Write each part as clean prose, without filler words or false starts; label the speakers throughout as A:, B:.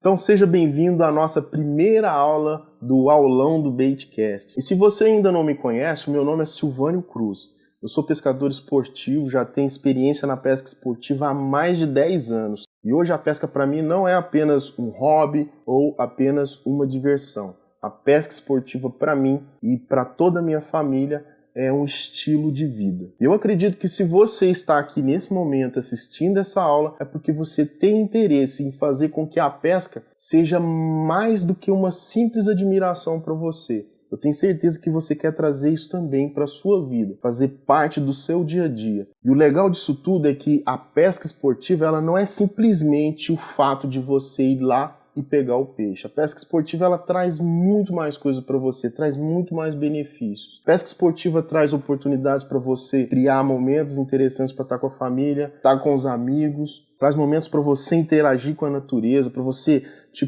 A: Então seja bem-vindo à nossa primeira aula do Aulão do Baitcast. E se você ainda não me conhece, o meu nome é Silvânio Cruz. Eu sou pescador esportivo, já tenho experiência na pesca esportiva há mais de 10 anos. E hoje a pesca para mim não é apenas um hobby ou apenas uma diversão. A pesca esportiva para mim e para toda a minha família é um estilo de vida. Eu acredito que se você está aqui nesse momento assistindo essa aula, é porque você tem interesse em fazer com que a pesca seja mais do que uma simples admiração para você. Eu tenho certeza que você quer trazer isso também para a sua vida, fazer parte do seu dia a dia. E o legal disso tudo é que a pesca esportiva ela não é simplesmente o fato de você ir lá e pegar o peixe. A pesca esportiva ela traz muito mais coisas para você, traz muito mais benefícios. A pesca esportiva traz oportunidades para você criar momentos interessantes para estar com a família, estar com os amigos, traz momentos para você interagir com a natureza, para você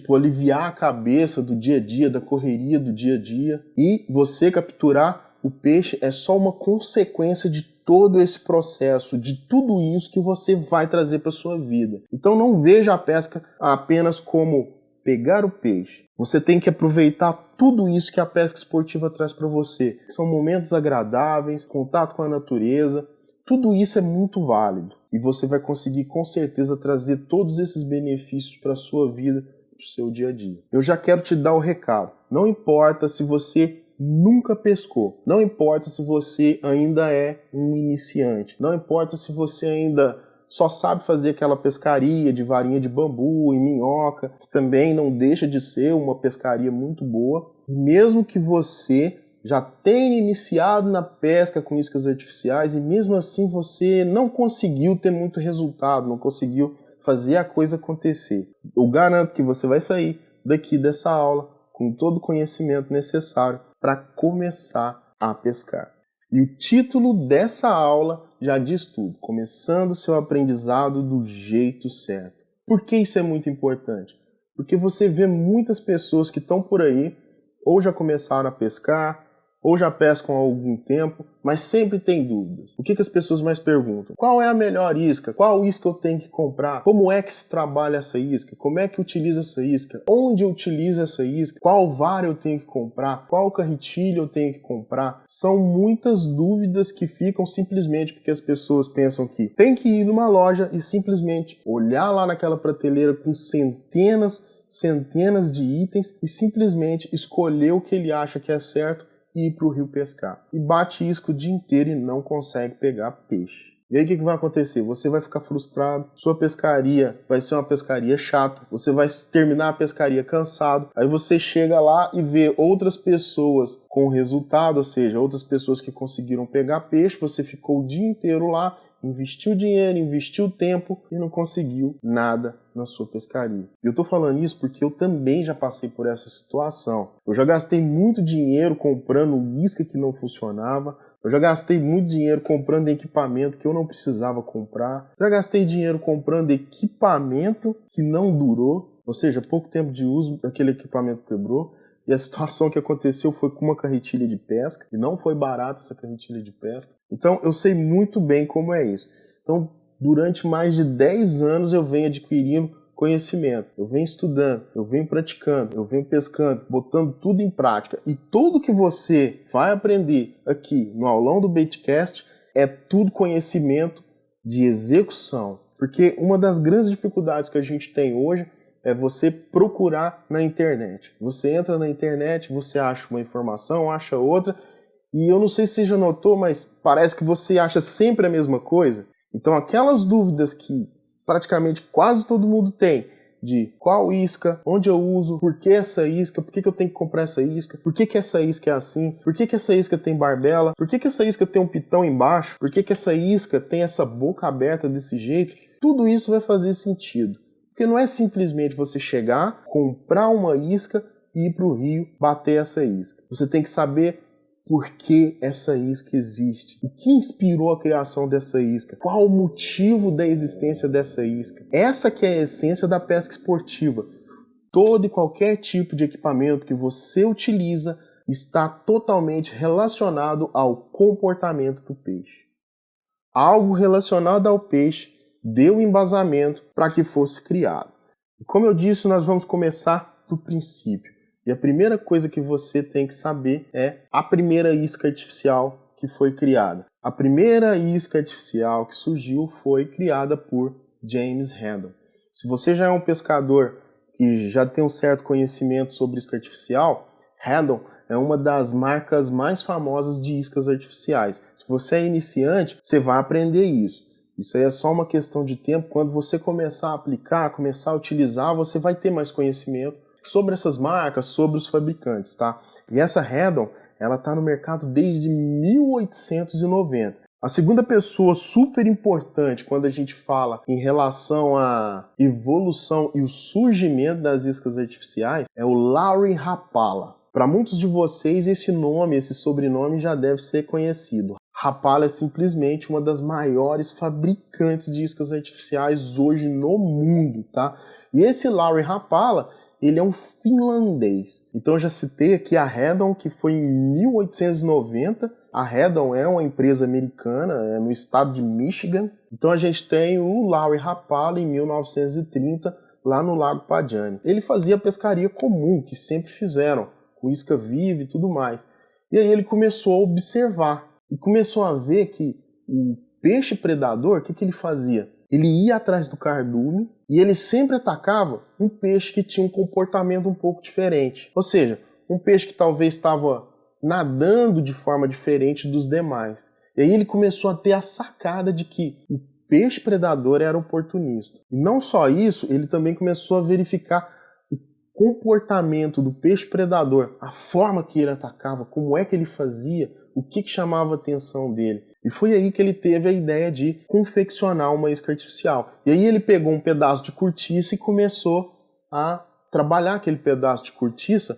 A: aliviar a cabeça do dia a dia, da correria do dia a dia. E você capturar o peixe é só uma consequência de todo esse processo, de tudo isso que você vai trazer para sua vida. Então não veja a pesca apenas como pegar o peixe. Você tem que aproveitar tudo isso que a pesca esportiva traz para você. São momentos agradáveis, contato com a natureza, tudo isso é muito válido. E você vai conseguir com certeza trazer todos esses benefícios para a sua vida, para o seu dia a dia. Eu já quero te dar o recado. Não importa se você nunca pescou. Não importa se você ainda é um iniciante. Não importa se você ainda só sabe fazer aquela pescaria de varinha de bambu e minhoca, que também não deixa de ser uma pescaria muito boa. E mesmo que você já tenha iniciado na pesca com iscas artificiais e mesmo assim você não conseguiu ter muito resultado, não conseguiu fazer a coisa acontecer, eu garanto que você vai sair daqui dessa aula com todo o conhecimento necessário para começar a pescar. E o título dessa aula já diz tudo, começando seu aprendizado do jeito certo. Por que isso é muito importante? Porque você vê muitas pessoas que estão por aí, ou já começaram a pescar, ou já pescam há algum tempo, mas sempre tem dúvidas. O que as pessoas mais perguntam? Qual é a melhor isca? Qual isca eu tenho que comprar? Como é que se trabalha essa isca? Como é que utiliza essa isca? Onde eu utilizo essa isca? Qual vara eu tenho que comprar? Qual carretilha eu tenho que comprar? São muitas dúvidas que ficam simplesmente porque as pessoas pensam que tem que ir numa loja e simplesmente olhar lá naquela prateleira com centenas de itens e simplesmente escolher o que ele acha que é certo e ir para o rio pescar. E bate isca o dia inteiro e não consegue pegar peixe. E aí o que vai acontecer? Você vai ficar frustrado, sua pescaria vai ser uma pescaria chata, você vai terminar a pescaria cansado, aí você chega lá e vê outras pessoas com resultado, ou seja, outras pessoas que conseguiram pegar peixe, você ficou o dia inteiro lá, investiu dinheiro, investiu tempo e não conseguiu nada na sua pescaria. E eu tô falando isso porque eu também já passei por essa situação. Eu já gastei muito dinheiro comprando isca que não funcionava, eu já gastei muito dinheiro comprando equipamento que eu não precisava comprar, já gastei dinheiro comprando equipamento que não durou, ou seja, pouco tempo de uso, aquele equipamento quebrou. E a situação que aconteceu foi com uma carretilha de pesca, e não foi barata essa carretilha de pesca. Então eu sei muito bem como é isso. Então durante mais de 10 anos eu venho adquirindo conhecimento, eu venho estudando, eu venho praticando, eu venho pescando, botando tudo em prática. E tudo que você vai aprender aqui no Aulão do Baitcast é tudo conhecimento de execução. Porque uma das grandes dificuldades que a gente tem hoje é você procurar na internet. Você entra na internet, você acha uma informação, acha outra, e eu não sei se você já notou, mas parece que você acha sempre a mesma coisa. Então aquelas dúvidas que praticamente quase todo mundo tem, de qual isca, onde eu uso, por que essa isca, por que eu tenho que comprar essa isca, por que essa isca é assim, por que essa isca tem barbela, por que essa isca tem um pitão embaixo, por que essa isca tem essa boca aberta desse jeito, tudo isso vai fazer sentido. Porque não é simplesmente você chegar, comprar uma isca e ir para o rio bater essa isca. Você tem que saber por que essa isca existe. O que inspirou a criação dessa isca? Qual o motivo da existência dessa isca? Essa que é a essência da pesca esportiva. Todo e qualquer tipo de equipamento que você utiliza está totalmente relacionado ao comportamento do peixe. Algo relacionado ao peixe deu embasamento para que fosse criado. Como eu disse, nós vamos começar do princípio. E a primeira coisa que você tem que saber é a primeira isca artificial que foi criada. A primeira isca artificial que surgiu foi criada por James Haddon. Se você já é um pescador que já tem um certo conhecimento sobre isca artificial, Haddon é uma das marcas mais famosas de iscas artificiais. Se você é iniciante, você vai aprender isso. Isso aí é só uma questão de tempo. Quando você começar a aplicar, começar a utilizar, você vai ter mais conhecimento sobre essas marcas, sobre os fabricantes, tá? E essa Haddon, ela está no mercado desde 1890. A segunda pessoa super importante quando a gente fala em relação à evolução e o surgimento das iscas artificiais é o Lawry Rapala. Para muitos de vocês, esse nome, esse sobrenome já deve ser conhecido. Rapala é simplesmente uma das maiores fabricantes de iscas artificiais hoje no mundo, tá? E esse Lawry Rapala, ele é um finlandês. Então eu já citei aqui a Haddon, que foi em 1890. A Haddon é uma empresa americana, é no estado de Michigan. Então a gente tem o Lawry Rapala em 1930, lá no Lago Padjani. Ele fazia pescaria comum, que sempre fizeram, com isca viva e tudo mais. E aí ele começou a observar e começou a ver que o peixe predador, o que ele fazia? Ele ia atrás do cardume e ele sempre atacava um peixe que tinha um comportamento um pouco diferente. Ou seja, um peixe que talvez estava nadando de forma diferente dos demais. E aí ele começou a ter a sacada de que o peixe predador era oportunista. E não só isso, ele também começou a verificar o comportamento do peixe predador, a forma que ele atacava, como é que ele fazia, o que chamava a atenção dele. E foi aí que ele teve a ideia de confeccionar uma isca artificial. E aí ele pegou um pedaço de cortiça e começou a trabalhar aquele pedaço de cortiça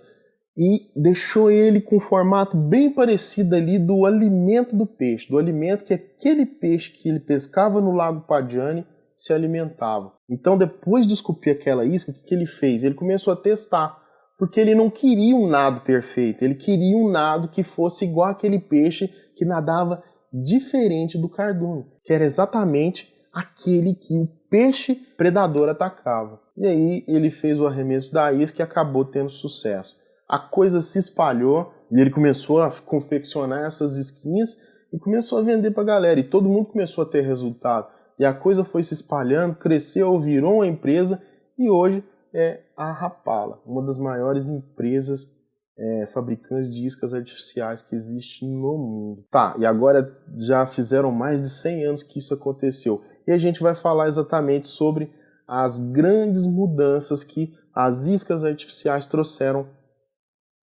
A: e deixou ele com um formato bem parecido ali do alimento do peixe, do alimento que aquele peixe que ele pescava no Lago Padjani se alimentava. Então, depois de esculpir aquela isca, o que ele fez? Ele começou a testar, porque ele não queria um nado perfeito, ele queria um nado que fosse igual aquele peixe que nadava diferente do cardume, que era exatamente aquele que o peixe predador atacava. E aí ele fez o arremesso da isca e acabou tendo sucesso. A coisa se espalhou e ele começou a confeccionar essas isquinhas e começou a vender para a galera. E todo mundo começou a ter resultado. E a coisa foi se espalhando, cresceu, virou uma empresa e hoje é a Rapala, uma das maiores empresas fabricantes de iscas artificiais que existe no mundo. Tá, e agora já fizeram mais de 100 anos que isso aconteceu. E a gente vai falar exatamente sobre as grandes mudanças que as iscas artificiais trouxeram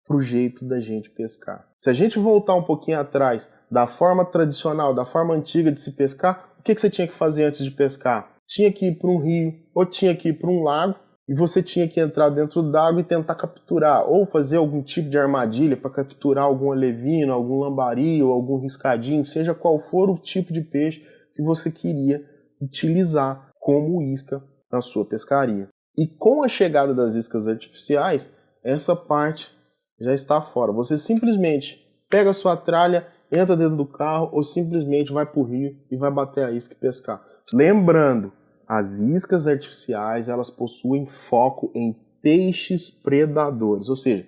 A: para o jeito da gente pescar. Se a gente voltar um pouquinho atrás da forma tradicional, da forma antiga de se pescar, o que você tinha que fazer antes de pescar? Tinha que ir para um rio ou tinha que ir para um lago e você tinha que entrar dentro d'água e tentar capturar, ou fazer algum tipo de armadilha para capturar algum alevino, algum lambari ou algum riscadinho, seja qual for o tipo de peixe que você queria utilizar como isca na sua pescaria. E com a chegada das iscas artificiais, essa parte já está fora. Você simplesmente pega a sua tralha, entra dentro do carro ou simplesmente vai para o rio e vai bater a isca e pescar. Lembrando, as iscas artificiais, elas possuem foco em peixes predadores, ou seja,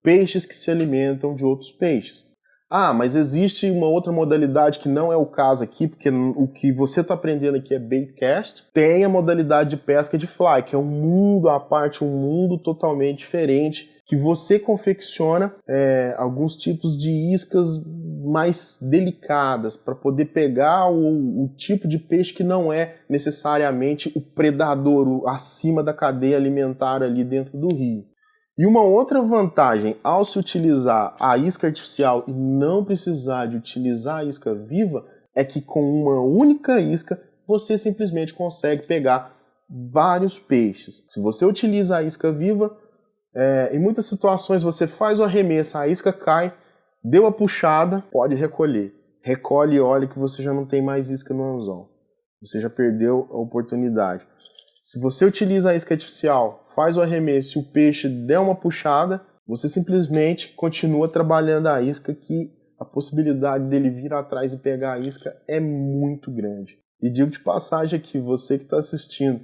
A: peixes que se alimentam de outros peixes. Ah, mas existe uma outra modalidade que não é o caso aqui, porque o que você está aprendendo aqui é baitcast. Tem a modalidade de pesca de fly, que é um mundo à parte, um mundo totalmente diferente, que você confecciona alguns tipos de iscas mais delicadas para poder pegar o tipo de peixe que não é necessariamente o predador acima da cadeia alimentar ali dentro do rio. E uma outra vantagem ao se utilizar a isca artificial e não precisar de utilizar a isca viva é que com uma única isca você simplesmente consegue pegar vários peixes. Se você utiliza a isca viva, em muitas situações você faz o arremesso, a isca cai, deu a puxada, pode recolher. Recolhe e olha que você já não tem mais isca no anzol. Você já perdeu a oportunidade. Se você utiliza a isca artificial, faz o arremesso e o peixe der uma puxada, você simplesmente continua trabalhando a isca, que a possibilidade dele vir atrás e pegar a isca é muito grande. E digo de passagem aqui, você que está assistindo,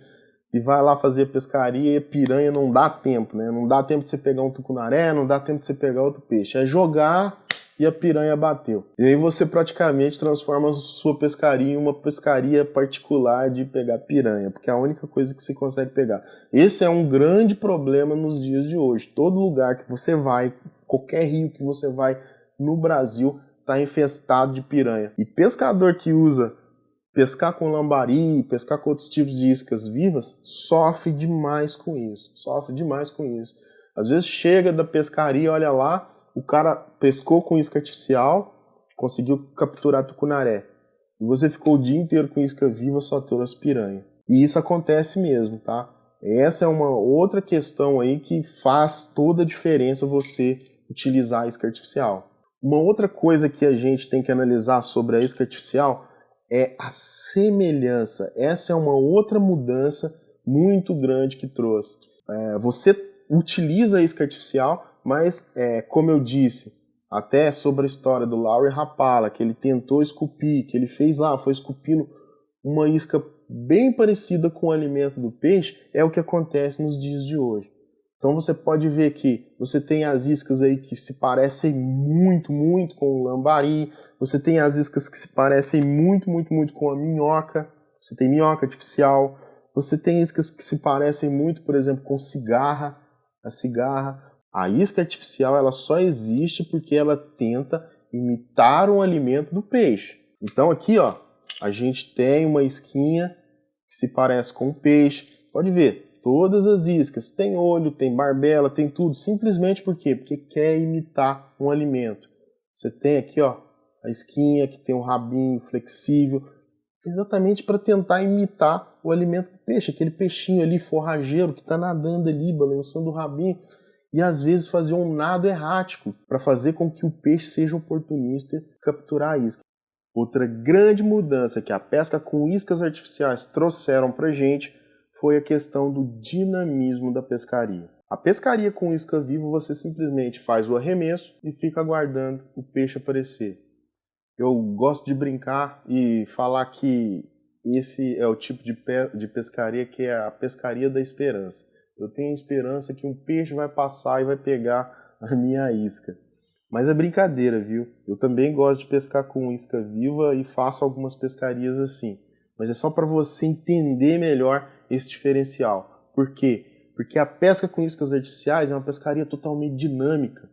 A: e vai lá fazer a pescaria e a piranha não dá tempo, né? Não dá tempo de você pegar um tucunaré, não dá tempo de você pegar outro peixe. É jogar e a piranha bateu. E aí você praticamente transforma a sua pescaria em uma pescaria particular de pegar piranha, porque é a única coisa que você consegue pegar. Esse é um grande problema nos dias de hoje. Todo lugar que você vai, qualquer rio que você vai no Brasil, está infestado de piranha. E pescador que usa pescar com lambari, pescar com outros tipos de iscas vivas, sofre demais com isso. Sofre demais com isso. Às vezes chega da pescaria, olha lá, o cara pescou com isca artificial, conseguiu capturar tucunaré. E você ficou o dia inteiro com isca viva, só trouxe piranha. E isso acontece mesmo, tá? Essa é uma outra questão aí que faz toda a diferença você utilizar a isca artificial. Uma outra coisa que a gente tem que analisar sobre a isca artificial é a semelhança. Essa é uma outra mudança muito grande que trouxe. Você utiliza a isca artificial, mas, como eu disse, até sobre a história do Lowry Rapala, que ele tentou esculpir, que ele fez lá, foi esculpindo uma isca bem parecida com o alimento do peixe, é o que acontece nos dias de hoje. Então você pode ver que você tem as iscas aí que se parecem muito, muito com o lambari, você tem as iscas que se parecem muito, muito, muito com a minhoca, você tem minhoca artificial, você tem iscas que se parecem muito, por exemplo, com cigarra, a cigarra. A isca artificial ela só existe porque ela tenta imitar um alimento do peixe. Então aqui, ó, a gente tem uma isquinha que se parece com o peixe, pode ver. Todas as iscas, tem olho, tem barbela, tem tudo, simplesmente por quê? Porque quer imitar um alimento. Você tem aqui, ó, a isquinha que tem um rabinho flexível, exatamente para tentar imitar o alimento do peixe, aquele peixinho ali forrageiro que está nadando ali, balançando o rabinho, e às vezes fazer um nado errático para fazer com que o peixe seja oportunista e capturar a isca. Outra grande mudança que a pesca com iscas artificiais trouxeram para a gente foi a questão do dinamismo da pescaria. A pescaria com isca viva, você simplesmente faz o arremesso e fica aguardando o peixe aparecer. Eu gosto de brincar e falar que esse é o tipo de pescaria que é a pescaria da esperança. Eu tenho a esperança que um peixe vai passar e vai pegar a minha isca. Mas é brincadeira, viu? Eu também gosto de pescar com isca viva e faço algumas pescarias assim. Mas é só para você entender melhor esse diferencial. Por quê? Porque a pesca com iscas artificiais é uma pescaria totalmente dinâmica.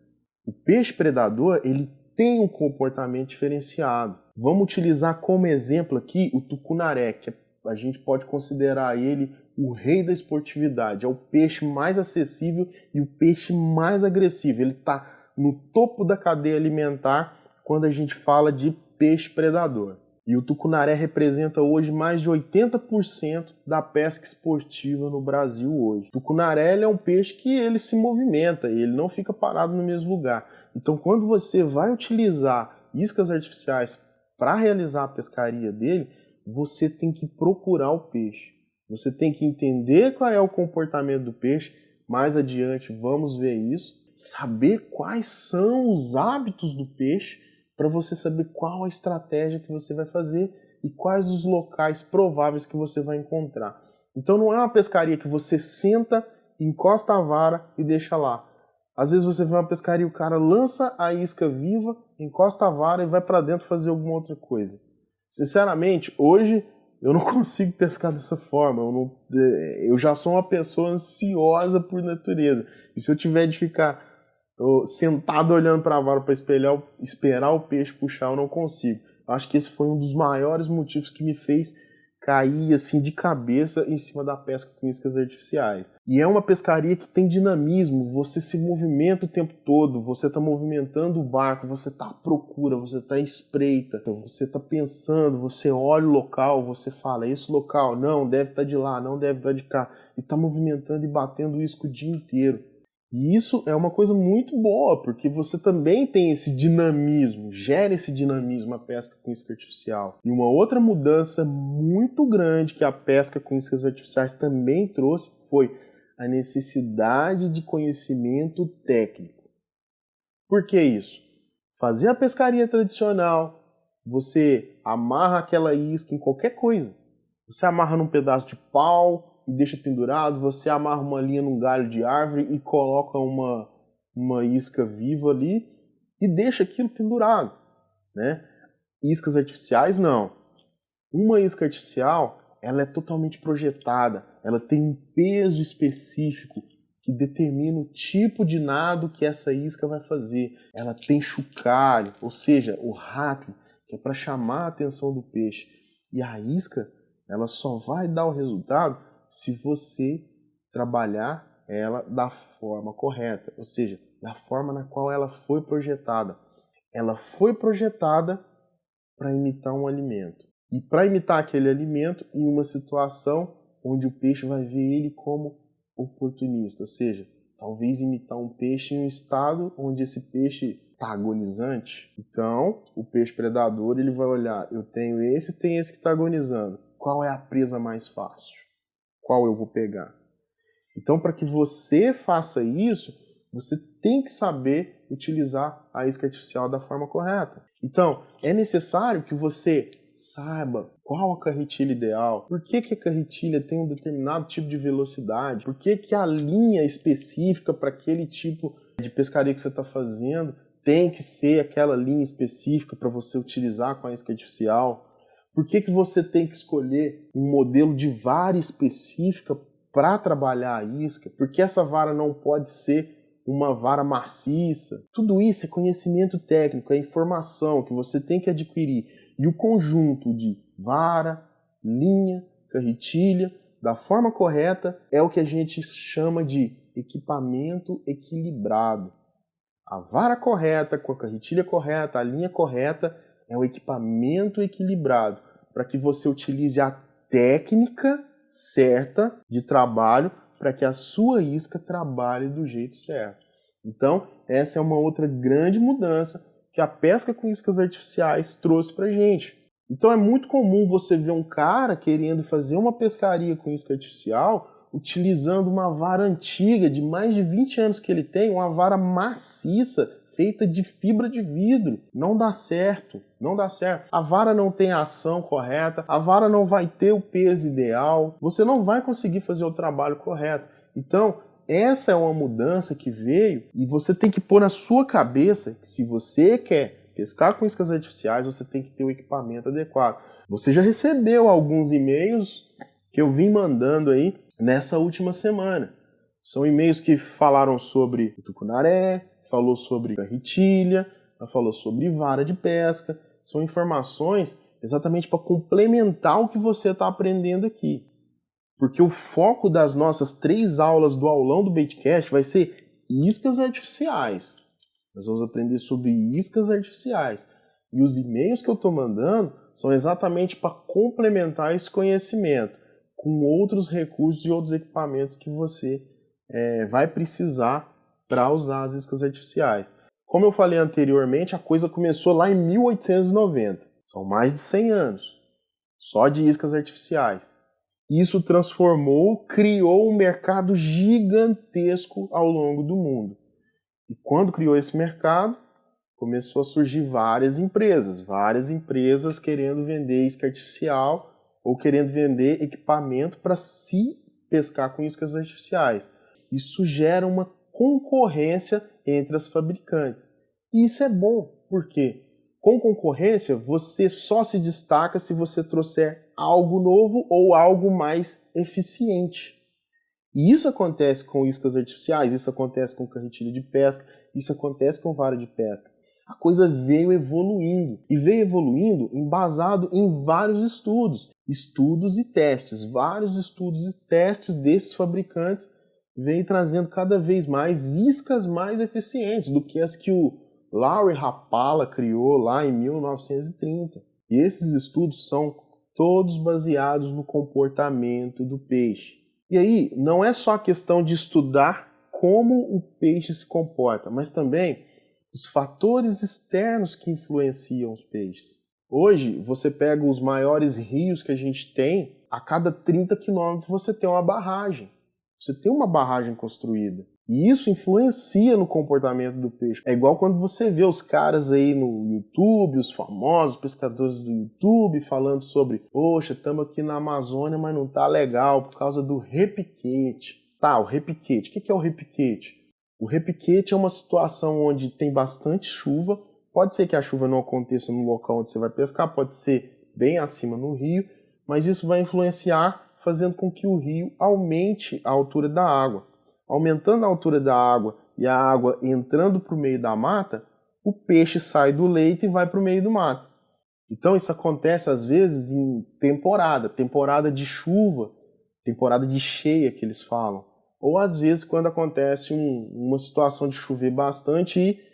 A: O peixe predador, ele tem um comportamento diferenciado. Vamos utilizar como exemplo aqui o tucunaré, que a gente pode considerar ele o rei da esportividade. É o peixe mais acessível e o peixe mais agressivo. Ele está no topo da cadeia alimentar quando a gente fala de peixe predador. E o tucunaré representa hoje mais de 80% da pesca esportiva no Brasil hoje. O tucunaré é um peixe que ele se movimenta, ele não fica parado no mesmo lugar. Então quando você vai utilizar iscas artificiais para realizar a pescaria dele, você tem que procurar o peixe. Você tem que entender qual é o comportamento do peixe. Mais adiante vamos ver isso. Saber quais são os hábitos do peixe para você saber qual a estratégia que você vai fazer e quais os locais prováveis que você vai encontrar. Então não é uma pescaria que você senta, encosta a vara e deixa lá. Às vezes você vê uma pescaria e o cara lança a isca viva, encosta a vara e vai para dentro fazer alguma outra coisa. Sinceramente, hoje eu não consigo pescar dessa forma. Eu já sou uma pessoa ansiosa por natureza. E se eu tiver de ficar sentado olhando para a vara para esperar o peixe puxar, eu não consigo. Eu acho que esse foi um dos maiores motivos que me fez cair assim de cabeça em cima da pesca com iscas artificiais. E é uma pescaria que tem dinamismo, você se movimenta o tempo todo, você está movimentando o barco, você está à procura, você está à espreita, você está pensando, você olha o local, você fala, esse local, não, deve estar de lá, não deve estar de cá, e está movimentando e batendo isca o dia inteiro. E isso é uma coisa muito boa, porque você também tem esse dinamismo, gera esse dinamismo a pesca com isca artificial. E uma outra mudança muito grande que a pesca com iscas artificiais também trouxe foi a necessidade de conhecimento técnico. Por que isso? Fazer a pescaria tradicional, você amarra aquela isca em qualquer coisa. Você amarra num pedaço de pau, e deixa pendurado, você amarra uma linha num galho de árvore e coloca uma isca viva ali e deixa aquilo pendurado, né? Iscas artificiais, não. Uma isca artificial, ela é totalmente projetada, ela tem um peso específico que determina o tipo de nado que essa isca vai fazer. Ela tem chocalho, ou seja, o rattling, que é para chamar a atenção do peixe. E a isca, ela só vai dar o resultado se você trabalhar ela da forma correta, ou seja, da forma na qual ela foi projetada. Ela foi projetada para imitar um alimento. E para imitar aquele alimento em uma situação onde o peixe vai ver ele como oportunista, ou seja, talvez imitar um peixe em um estado onde esse peixe está agonizante. Então, o peixe predador ele vai olhar, eu tenho esse e tem esse que está agonizando. Qual é a presa mais fácil? Qual eu vou pegar? Então, para que você faça isso, você tem que saber utilizar a isca artificial da forma correta. Então, é necessário que você saiba qual a carretilha ideal, por que a carretilha tem um determinado tipo de velocidade, por que a linha específica para aquele tipo de pescaria que você está fazendo tem que ser aquela linha específica para você utilizar com a isca artificial, por que você tem que escolher um modelo de vara específica para trabalhar a isca, porque essa vara não pode ser uma vara maciça. Tudo isso é conhecimento técnico, é informação que você tem que adquirir. E o conjunto de vara, linha, carretilha, da forma correta, é o que a gente chama de equipamento equilibrado. A vara correta, com a carretilha correta, a linha correta, é o equipamento equilibrado, para que você utilize a técnica certa de trabalho para que a sua isca trabalhe do jeito certo. Então, essa é uma outra grande mudança que a pesca com iscas artificiais trouxe para a gente. Então, é muito comum você ver um cara querendo fazer uma pescaria com isca artificial utilizando uma vara antiga de mais de 20 anos que ele tem, uma vara maciça, feita de fibra de vidro. Não dá certo, não dá certo. A vara não tem a ação correta, a vara não vai ter o peso ideal, você não vai conseguir fazer o trabalho correto. Então, essa é uma mudança que veio e você tem que pôr na sua cabeça que se você quer pescar com iscas artificiais, você tem que ter o equipamento adequado. Você já recebeu alguns e-mails que eu vim mandando aí nessa última semana. São e-mails que falaram sobre tucunaré, falou sobre carretilha, falou sobre vara de pesca. São informações exatamente para complementar o que você está aprendendo aqui. Porque o foco das nossas 3 aulas do aulão do Baitcast vai ser iscas artificiais. Nós vamos aprender sobre iscas artificiais. E os e-mails que eu estou mandando são exatamente para complementar esse conhecimento com outros recursos e outros equipamentos que você vai precisar para usar as iscas artificiais. Como eu falei anteriormente, a coisa começou lá em 1890. São mais de 100 anos só de iscas artificiais. Isso transformou, criou um mercado gigantesco ao longo do mundo. E quando criou esse mercado, começou a surgir várias empresas querendo vender isca artificial ou querendo vender equipamento para se pescar com iscas artificiais. Isso gera uma concorrência entre as fabricantes. E isso é bom, porque com concorrência você só se destaca se você trouxer algo novo ou algo mais eficiente. E isso acontece com iscas artificiais, isso acontece com carretilha de pesca, isso acontece com vara de pesca. A coisa veio evoluindo, e veio evoluindo embasado em vários estudos e testes. Vários estudos e testes desses fabricantes vêm trazendo cada vez mais iscas mais eficientes do que as que o Lawry Rapala criou lá em 1930. E esses estudos são todos baseados no comportamento do peixe. E aí, não é só a questão de estudar como o peixe se comporta, mas também os fatores externos que influenciam os peixes. Hoje, você pega os maiores rios que a gente tem, a cada 30 quilômetros você tem uma barragem. Você tem uma barragem construída. E isso influencia no comportamento do peixe. É igual quando você vê os caras aí no YouTube, os famosos pescadores do YouTube, falando sobre, poxa, estamos aqui na Amazônia, mas não tá legal por causa do repiquete. Tá, o repiquete. O que é o repiquete? O repiquete é uma situação onde tem bastante chuva. Pode ser que a chuva não aconteça no local onde você vai pescar, pode ser bem acima no rio, mas isso vai influenciar fazendo com que o rio aumente a altura da água. Aumentando a altura da água e a água entrando para o meio da mata, o peixe sai do leito e vai para o meio do mato. Então isso acontece às vezes em temporada de chuva, temporada de cheia que eles falam. Ou às vezes quando acontece uma situação de chover bastante e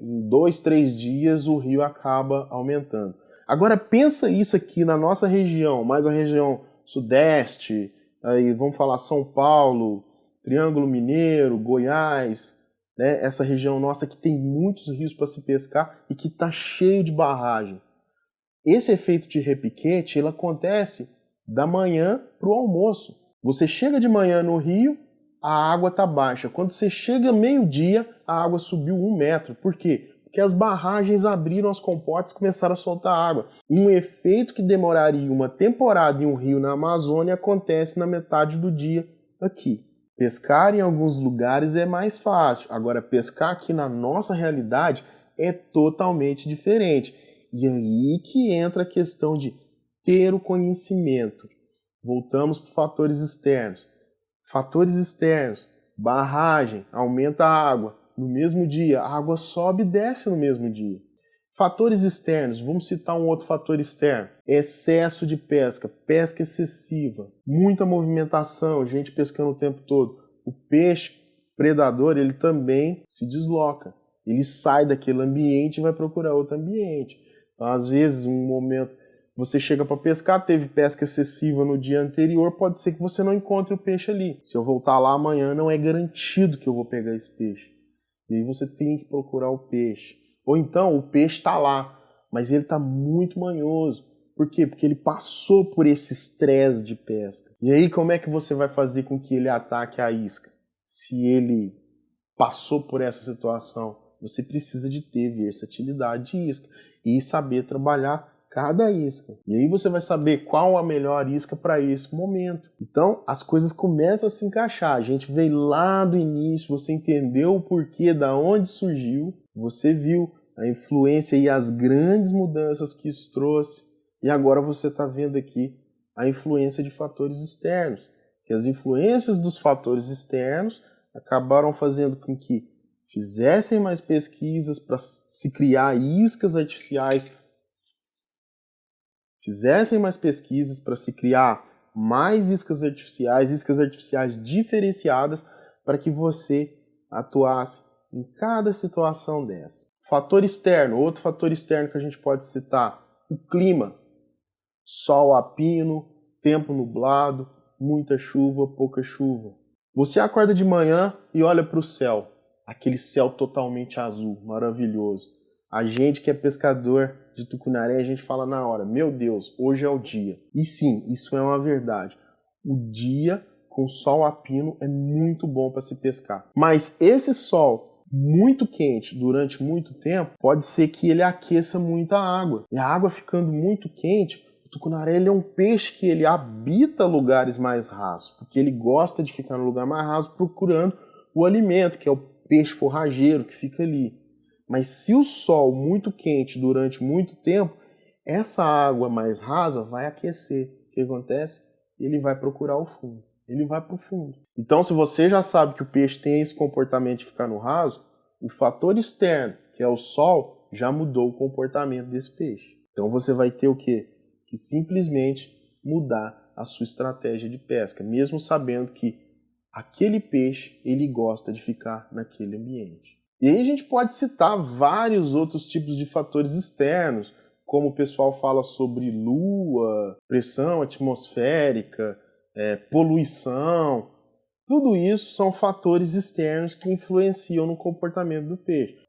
A: em 2, 3 dias o rio acaba aumentando. Agora pensa isso aqui na nossa região, mais a região sudeste, aí vamos falar São Paulo, Triângulo Mineiro, Goiás, né? Essa região nossa que tem muitos rios para se pescar e que está cheio de barragem. Esse efeito de repiquete ele acontece da manhã para o almoço. Você chega de manhã no rio, a água está baixa. Quando você chega meio-dia, a água subiu 1 metro. Por quê? Porque as barragens abriram as comportas e começaram a soltar água. Um efeito que demoraria uma temporada em um rio na Amazônia acontece na metade do dia aqui. Pescar em alguns lugares é mais fácil. Agora, pescar aqui na nossa realidade é totalmente diferente. E aí que entra a questão de ter o conhecimento. Voltamos para fatores externos. Fatores externos, barragem, aumenta a água. No mesmo dia, a água sobe e desce no mesmo dia. Fatores externos, vamos citar um outro fator externo. Excesso de pesca, pesca excessiva, muita movimentação, gente pescando o tempo todo. O peixe predador, ele também se desloca. Ele sai daquele ambiente e vai procurar outro ambiente. Então, às vezes, um momento, você chega para pescar, teve pesca excessiva no dia anterior, pode ser que você não encontre o peixe ali. Se eu voltar lá amanhã, não é garantido que eu vou pegar esse peixe. E aí você tem que procurar o peixe. Ou então o peixe está lá, mas ele está muito manhoso. Por quê? Porque ele passou por esse estresse de pesca. E aí como é que você vai fazer com que ele ataque a isca? Se ele passou por essa situação, você precisa de ter versatilidade de isca e saber trabalhar cada isca. E aí você vai saber qual a melhor isca para esse momento. Então as coisas começam a se encaixar. A gente veio lá do início, você entendeu o porquê, da onde surgiu, você viu a influência e as grandes mudanças que isso trouxe. E agora você está vendo aqui a influência de fatores externos. Que as influências dos fatores externos acabaram fazendo com que fizessem mais pesquisas para se criar iscas artificiais, mais iscas artificiais diferenciadas para que você atuasse em cada situação dessa. Fator externo, outro fator externo que a gente pode citar, o clima. Sol a pino, tempo nublado, muita chuva, pouca chuva. Você acorda de manhã e olha para o céu, aquele céu totalmente azul, maravilhoso. A gente que é pescador de tucunaré, a gente fala na hora, meu Deus, hoje é o dia. E sim, isso é uma verdade. O dia com sol a pino é muito bom para se pescar. Mas esse sol muito quente durante muito tempo, pode ser que ele aqueça muita água. E a água ficando muito quente, o tucunaré ele é um peixe que ele habita lugares mais rasos, porque ele gosta de ficar no lugar mais raso procurando o alimento, que é o peixe forrageiro que fica ali. Mas se o sol muito quente durante muito tempo, essa água mais rasa vai aquecer. O que acontece? Ele vai procurar o fundo. Ele vai para o fundo. Então, se você já sabe que o peixe tem esse comportamento de ficar no raso, o fator externo, que é o sol, já mudou o comportamento desse peixe. Então, você vai ter o quê? Que simplesmente mudar a sua estratégia de pesca, mesmo sabendo que aquele peixe ele gosta de ficar naquele ambiente. E aí a gente pode citar vários outros tipos de fatores externos, como o pessoal fala sobre lua, pressão atmosférica, poluição. Tudo isso são fatores externos que influenciam no comportamento do peixe.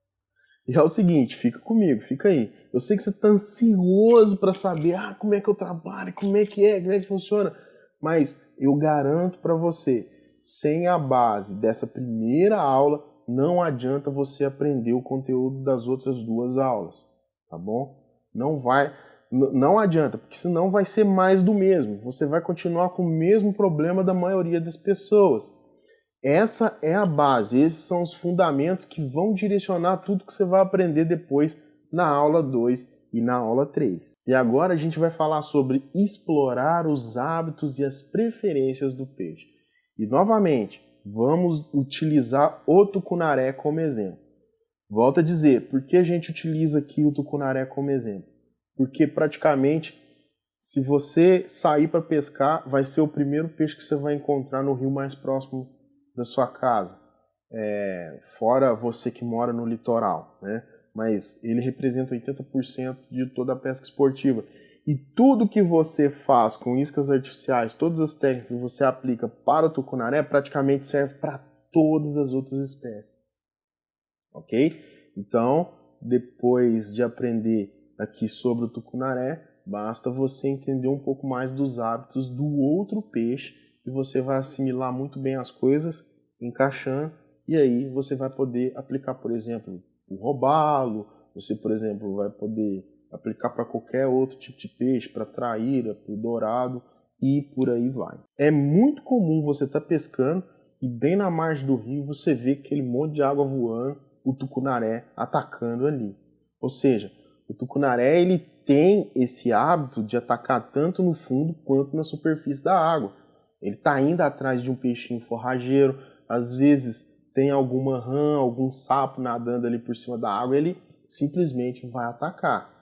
A: E é o seguinte, fica comigo, fica aí. Eu sei que você está ansioso para saber como é que eu trabalho, como é que funciona. Mas eu garanto para você, sem a base dessa primeira aula, não adianta você aprender o conteúdo das outras duas aulas, tá bom? Não adianta, porque senão vai ser mais do mesmo. Você vai continuar com o mesmo problema da maioria das pessoas. Essa é a base, esses são os fundamentos que vão direcionar tudo que você vai aprender depois na aula 2 e na aula 3. E agora a gente vai falar sobre explorar os hábitos e as preferências do peixe. E novamente, vamos utilizar o tucunaré como exemplo. Volto a dizer, por que a gente utiliza aqui o tucunaré como exemplo? Porque praticamente, se você sair para pescar, vai ser o primeiro peixe que você vai encontrar no rio mais próximo da sua casa. Fora você que mora no litoral, né? Mas ele representa 80% de toda a pesca esportiva. E tudo que você faz com iscas artificiais, todas as técnicas que você aplica para o tucunaré, praticamente serve para todas as outras espécies. Ok? Então, depois de aprender aqui sobre o tucunaré, basta você entender um pouco mais dos hábitos do outro peixe e você vai assimilar muito bem as coisas, encaixando, e aí você vai poder aplicar, por exemplo, o robalo, você, por exemplo, vai poder aplicar para qualquer outro tipo de peixe, para traíra, para o dourado e por aí vai. É muito comum você estar pescando e bem na margem do rio você vê aquele monte de água voando, o tucunaré atacando ali. Ou seja, o tucunaré ele tem esse hábito de atacar tanto no fundo quanto na superfície da água. Ele está indo atrás de um peixinho forrageiro, às vezes tem alguma rã, algum sapo nadando ali por cima da água, ele simplesmente vai atacar.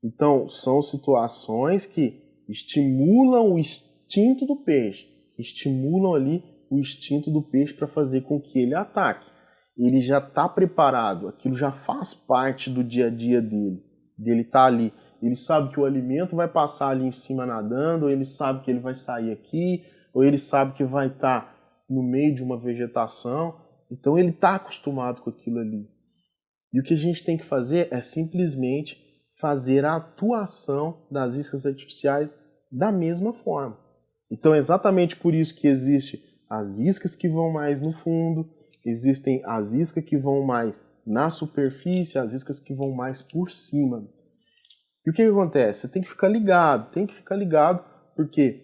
A: Então, são situações que estimulam o instinto do peixe, estimulam ali o instinto do peixe para fazer com que ele ataque. Ele já está preparado, aquilo já faz parte do dia a dia dele estar ali. Ele sabe que o alimento vai passar ali em cima nadando, ou ele sabe que ele vai sair aqui, ou ele sabe que vai estar no meio de uma vegetação. Então ele está acostumado com aquilo ali. E o que a gente tem que fazer é simplesmente fazer a atuação das iscas artificiais da mesma forma. Então é exatamente por isso que existem as iscas que vão mais no fundo, existem as iscas que vão mais na superfície, as iscas que vão mais por cima. E o que acontece? Você tem que ficar ligado, porque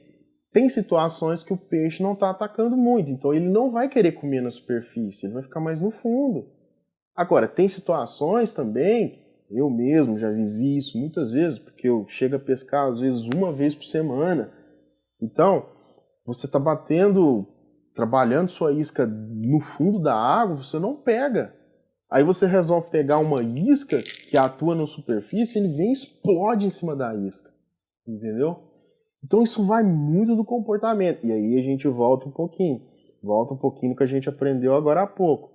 A: tem situações que o peixe não está atacando muito, então ele não vai querer comer na superfície, ele vai ficar mais no fundo. Agora, tem situações também, eu mesmo já vivi isso muitas vezes, porque eu chego a pescar às vezes uma vez por semana. Então, você está trabalhando sua isca no fundo da água, você não pega. Aí você resolve pegar uma isca que atua na superfície, ele vem e explode em cima da isca. Entendeu? Então isso vai muito do comportamento. E aí a gente volta um pouquinho no que a gente aprendeu agora há pouco.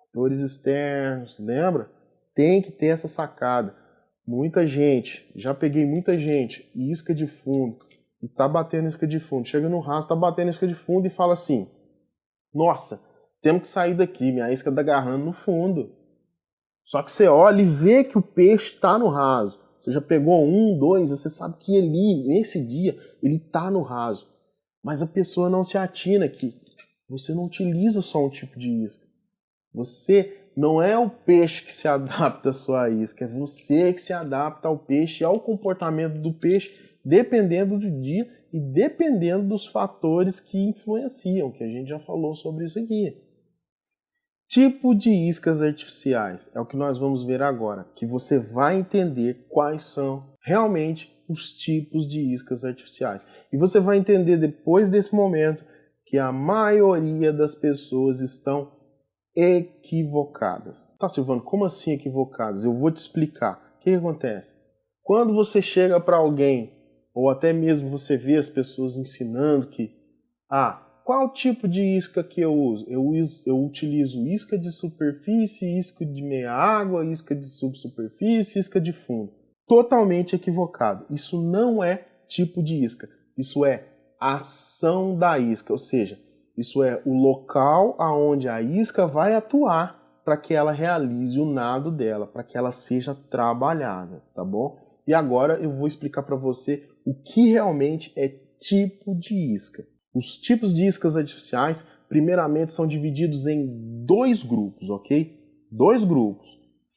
A: Fatores externos, lembra? Tem que ter essa sacada. Muita gente, já peguei muita gente, isca de fundo, e tá batendo isca de fundo. Chega no raso, tá batendo isca de fundo e fala assim: nossa, temos que sair daqui, minha isca tá agarrando no fundo. Só que você olha e vê que o peixe está no raso. Você já pegou um, dois, você sabe que ali, nesse dia, ele está no raso. Mas a pessoa não se atina que você não utiliza só um tipo de isca. Você não é o peixe que se adapta à sua isca, é você que se adapta ao peixe e ao comportamento do peixe, dependendo do dia e dependendo dos fatores que influenciam, que a gente já falou sobre isso aqui. Tipo de iscas artificiais é o que nós vamos ver agora, que você vai entender quais são realmente os tipos de iscas artificiais. E você vai entender depois desse momento que a maioria das pessoas estão equivocadas. Tá, Silvano, como assim equivocadas? Eu vou te explicar. O que acontece? Quando você chega para alguém, ou até mesmo você vê as pessoas ensinando que qual tipo de isca que eu uso? Eu utilizo isca de superfície, isca de meia água, isca de subsuperfície, isca de fundo. Totalmente equivocado. Isso não é tipo de isca. Isso é ação da isca, ou seja, isso é o local aonde a isca vai atuar para que ela realize o nado dela, para que ela seja trabalhada, tá bom? E agora eu vou explicar para você o que realmente é tipo de isca. Os tipos de iscas artificiais primeiramente, são divididos em 2 grupos, ok? 2 grupos.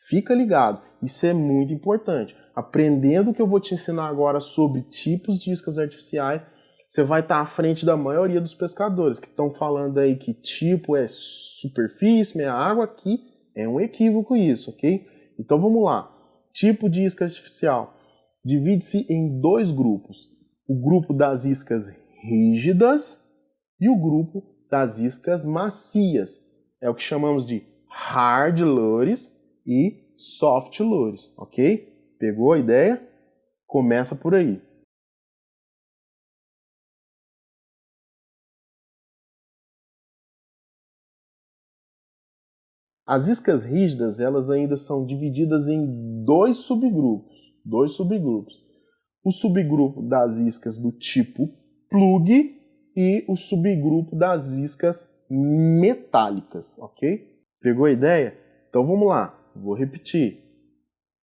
A: Fica ligado, isso é muito importante. Aprendendo o que eu vou te ensinar agora sobre tipos de iscas artificiais, você vai estar à frente da maioria dos pescadores que estão falando aí que tipo é superfície, é água, aqui é um equívoco isso, ok? Então vamos lá. Tipo de isca artificial. Divide-se em 2 grupos. O grupo das iscas rígidas e o grupo das iscas macias. É o que chamamos de hard lures e soft lures, ok? Pegou a ideia? Começa por aí. As iscas rígidas, elas ainda são divididas em 2 subgrupos. 2 subgrupos. O subgrupo das iscas do tipo plug e o subgrupo das iscas metálicas, ok? Pegou a ideia? Então vamos lá, vou repetir.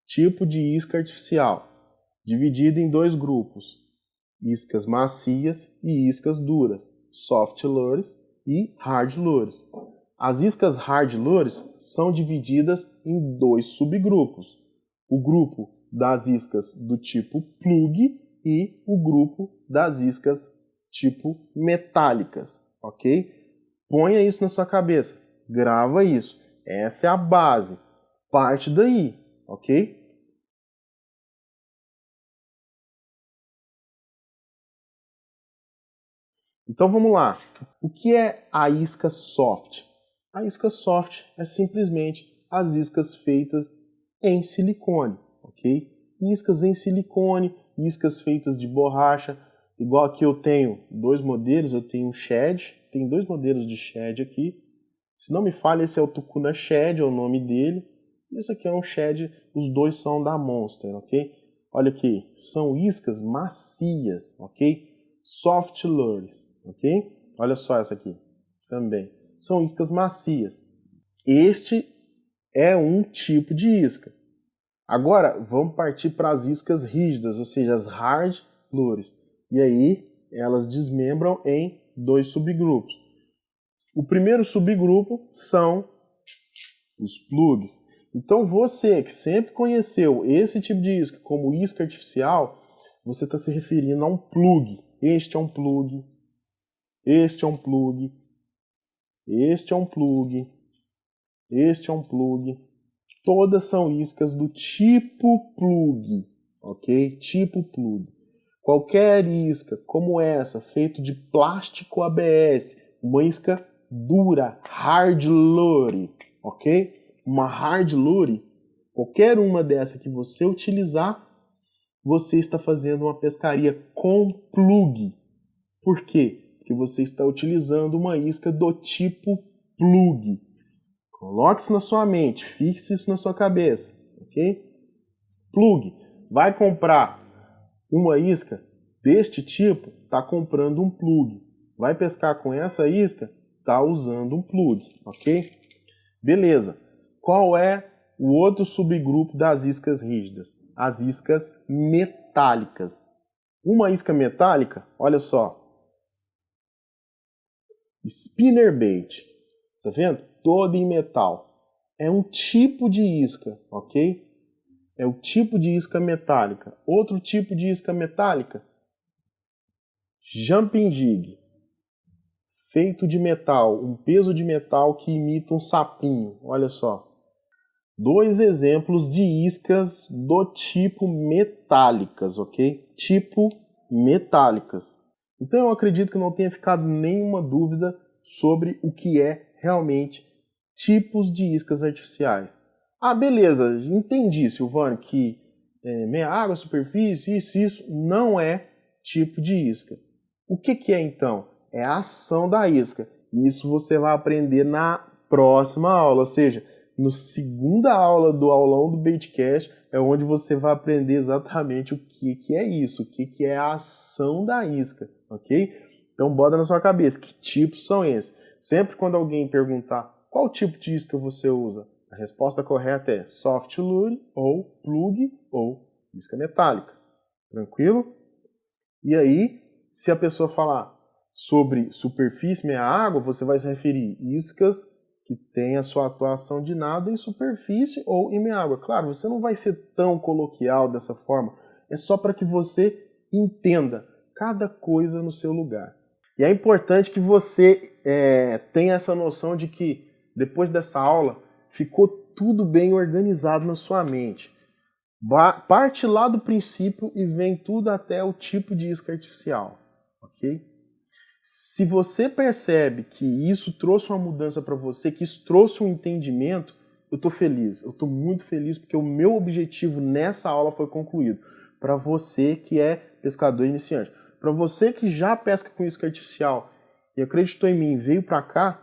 A: Tipo de isca artificial, dividido em 2 grupos, iscas macias e iscas duras, soft lures e hard lures. As iscas hard lures são divididas em 2 subgrupos, o grupo das iscas do tipo plug e o grupo das iscas tipo metálicas, ok? Ponha isso na sua cabeça, grava isso, essa é a base, parte daí, ok? Então vamos lá. O que é a isca soft? A isca soft é simplesmente as iscas feitas em silicone, ok? Iscas em silicone, iscas feitas de borracha. Igual aqui eu tenho 2 modelos, eu tenho um Shed, tem 2 modelos de Shed aqui. Se não me falha, esse é o Tukuna Shed, é o nome dele. Isso aqui é um Shed, os 2 são da Monster, ok? Olha aqui, são iscas macias, ok? Soft lures, ok? Olha só essa aqui, também. São iscas macias. Este é um tipo de isca. Agora, vamos partir para as iscas rígidas, ou seja, as hard lures. E aí, elas desmembram em 2 subgrupos. O primeiro subgrupo são os plugs. Então, você que sempre conheceu esse tipo de isca como isca artificial, você está se referindo a um plug. Este é um plug, este é um plug, este é um plug, este é um plug. Todas são iscas do tipo plug, ok? Tipo plug. Qualquer isca como essa, feita de plástico ABS, uma isca dura, hard lure, ok? Uma hard lure, qualquer uma dessa que você utilizar, você está fazendo uma pescaria com plug. Por quê? Porque você está utilizando uma isca do tipo plug. Coloque isso na sua mente, fixe isso na sua cabeça, ok? Plug. Vai comprar uma isca deste tipo, está comprando um plug. Vai pescar com essa isca, está usando um plug, ok? Beleza. Qual é o outro subgrupo das iscas rígidas? As iscas metálicas. Uma isca metálica, olha só, spinnerbait, tá vendo? Toda em metal. É um tipo de isca, ok? É o tipo de isca metálica. Outro tipo de isca metálica, jumping jig, feito de metal, um peso de metal que imita um sapinho. Olha só. 2 exemplos de iscas do tipo metálicas, ok? Tipo metálicas. Então eu acredito que não tenha ficado nenhuma dúvida sobre o que é realmente tipos de iscas artificiais. Ah, beleza, entendi, Silvano, que meia água, superfície, isso não é tipo de isca. O que é então? É a ação da isca. Isso você vai aprender na próxima aula, ou seja, na segunda aula do aulão do Baitcast é onde você vai aprender exatamente o que é isso, o que é a ação da isca, ok? Então bota na sua cabeça, que tipos são esses? Sempre quando alguém perguntar qual tipo de isca você usa, a resposta correta é soft lure, ou plug, ou isca metálica. Tranquilo? E aí, se a pessoa falar, sobre superfície, meia água, você vai se referir iscas que têm a sua atuação de nado em superfície ou em meia água. Claro, você não vai ser tão coloquial dessa forma, é só para que você entenda cada coisa no seu lugar. E é importante que você tenha essa noção de que depois dessa aula ficou tudo bem organizado na sua mente. Parte lá do princípio e vem tudo até o tipo de isca artificial, ok? Se você percebe que isso trouxe uma mudança para você, que isso trouxe um entendimento, eu estou feliz. Eu estou muito feliz porque o meu objetivo nessa aula foi concluído. Para você que é pescador iniciante. Para você que já pesca com isca artificial e acreditou em mim e veio para cá,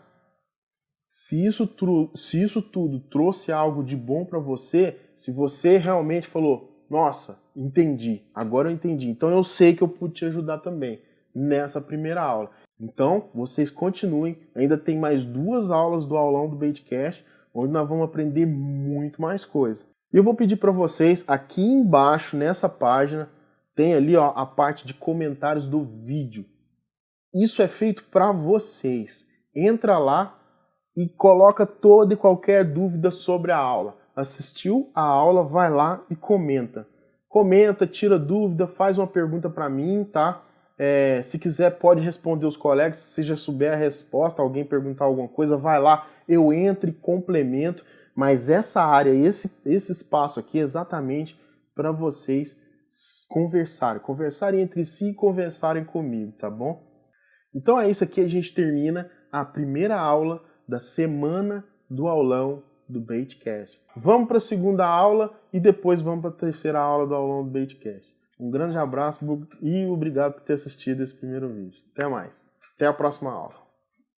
A: se isso tudo trouxe algo de bom para você, se você realmente falou, nossa, entendi, agora eu entendi, então eu sei que eu pude te ajudar também nessa primeira aula. Então, vocês continuem, ainda tem mais 2 aulas do aulão do Baitcast, onde nós vamos aprender muito mais coisa. E eu vou pedir para vocês, aqui embaixo, nessa página, tem ali ó, a parte de comentários do vídeo. Isso é feito para vocês. Entra lá e coloca toda e qualquer dúvida sobre a aula. Assistiu a aula, vai lá e comenta. Comenta, tira dúvida, faz uma pergunta para mim, tá? Se quiser pode responder os colegas, se já souber a resposta, alguém perguntar alguma coisa, vai lá, eu entro e complemento, mas essa área, esse espaço aqui é exatamente para vocês conversarem entre si e conversarem comigo, tá bom? Então é isso aqui, a gente termina a primeira aula da semana do aulão do Baitcast. Vamos para a segunda aula e depois vamos para a terceira aula do aulão do Baitcast. Um grande abraço e obrigado por ter assistido esse primeiro vídeo. Até mais. Até a próxima aula.